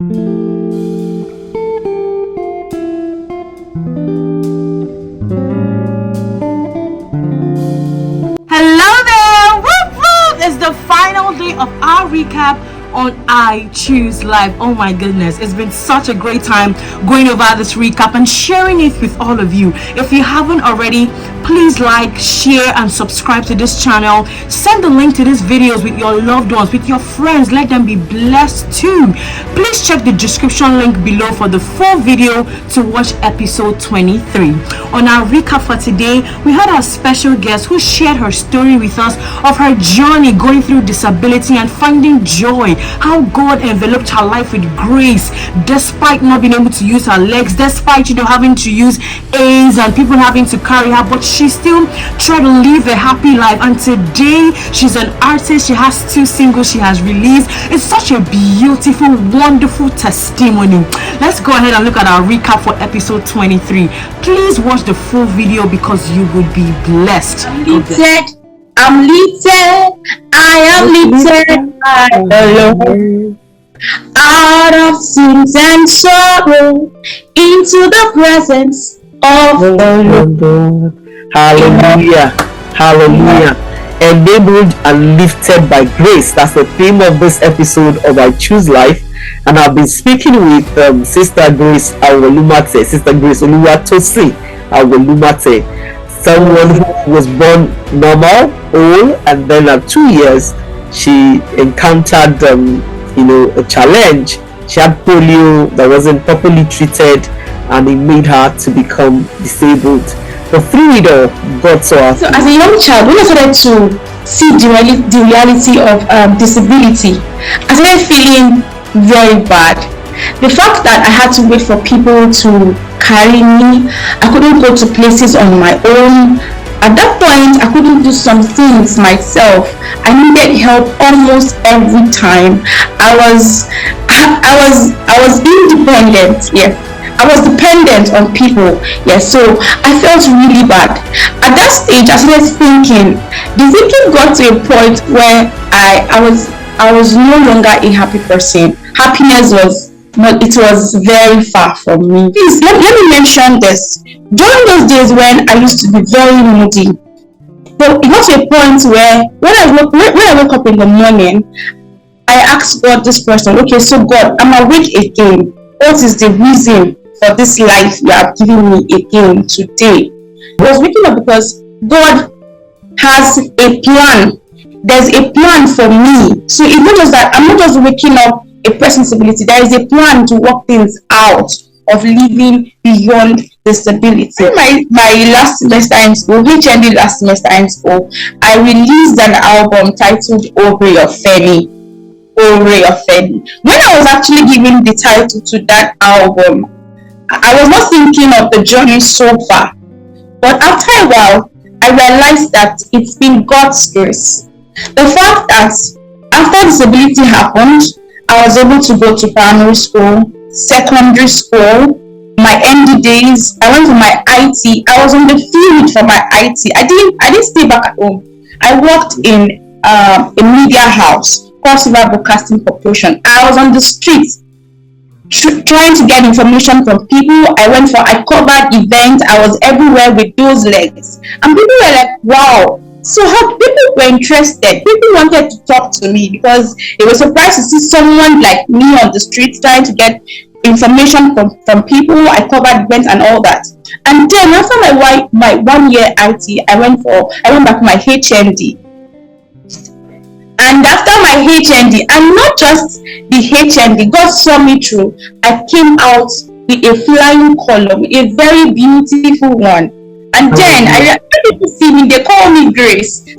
Hello there! Whoop whoop! It's the final day of our recap on I Choose Life. Oh my goodness, it's been such a great time going over this recap and sharing it with all of you. If you haven't already, please like, share, and subscribe to this channel. Send the link to these videos with your loved ones, with your friends. Let them be blessed too. Please check the description link below for the full video to watch episode 23. On our recap for today, we had our special guest who shared her story with us of her journey going through disability and finding joy, how God enveloped her life with grace despite not being able to use her legs, despite having to use aids and people having to carry her, but she still tried to live a happy life. And today she's an artist. She has 2 singles she has released. It's such a beautiful, wonderful testimony. Let's go ahead and look at our recap for episode 23. Please watch the full video because you would be blessed. I'm lifted, I am lifted by the Lord, out of sins and sorrow, into the presence of the Lord. Hallelujah, hallelujah. Enabled and lifted by grace. That's the theme of this episode of I Choose Life. And I've been speaking with Sister Grace Awolumate, Sister Grace Oluwatosi Awolumate, someone who was born normal, old, and then at 2 years she encountered a challenge. She had polio that wasn't properly treated, and it made her to become disabled. But through it all, God saw her. So as a young child, when I started to see the reality of disability, I started feeling very bad. The fact that I had to wait for people to carry me, I couldn't go to places on my own. At that point, I couldn't do some things myself. I needed help almost every time. I was independent. Yeah, I was dependent on people. Yeah, so I felt really bad. At that stage, I started thinking, the thinking got to a point where I was no longer a happy person. Happiness was very far from me. Please, let me mention this. During those days when I used to be very moody, but it got to a point where when I woke up in the morning, I asked God this question, okay, so God, I'm awake again. What is the reason for this life you are giving me again today? I was waking up because God has a plan. There's a plan for me. So it's not just that I'm not just waking up a person's disability. There is a plan to work things out of living beyond disability. My last semester in school, HND last semester in school, I released an album titled Enioreofe. When I was actually giving the title to that album, I was not thinking of the journey so far. But after a while, I realized that it's been God's grace. The fact that after disability happened, I was able to go to primary school, secondary school, my ND days. I went to my IT. I was on the field for my IT. I didn't stay back at home. I worked in a media house, Crossover Broadcasting Corporation. I was on the streets trying to get information from people. I covered events. I was everywhere with those legs. And people were like, wow. So how people were interested. People wanted to talk to me because they were surprised to see someone like me on the streets trying to get information from people. I covered events and all that. And then after my 1 year IT, I went back to my HND. And after my HND, and not just the HND, God saw me through. I came out with a flying column, a very beautiful one. And then people see me, they call me Grace. They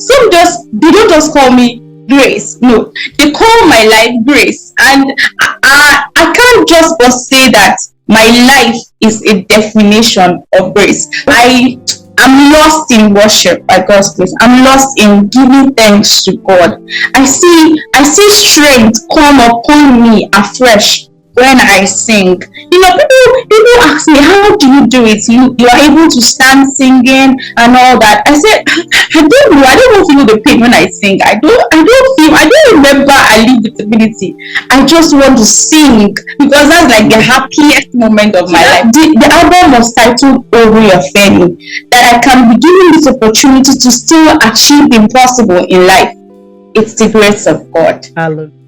don't just call me Grace. No, they call my life Grace. And I can't just but say that my life is a definition of grace. I'm lost in worship by God's grace. I'm lost in giving thanks to God. I see strength come upon me afresh when I sing. People ask me, how do you do it? You are able to stand singing and all that. I said, I don't know. I don't feel the pain when I sing. I don't remember I live disability. I just want to sing because that's like the happiest moment of my life. The album was titled Enioreofe, that I can be given this opportunity to still achieve the impossible in life. It's the grace of God. Hallelujah.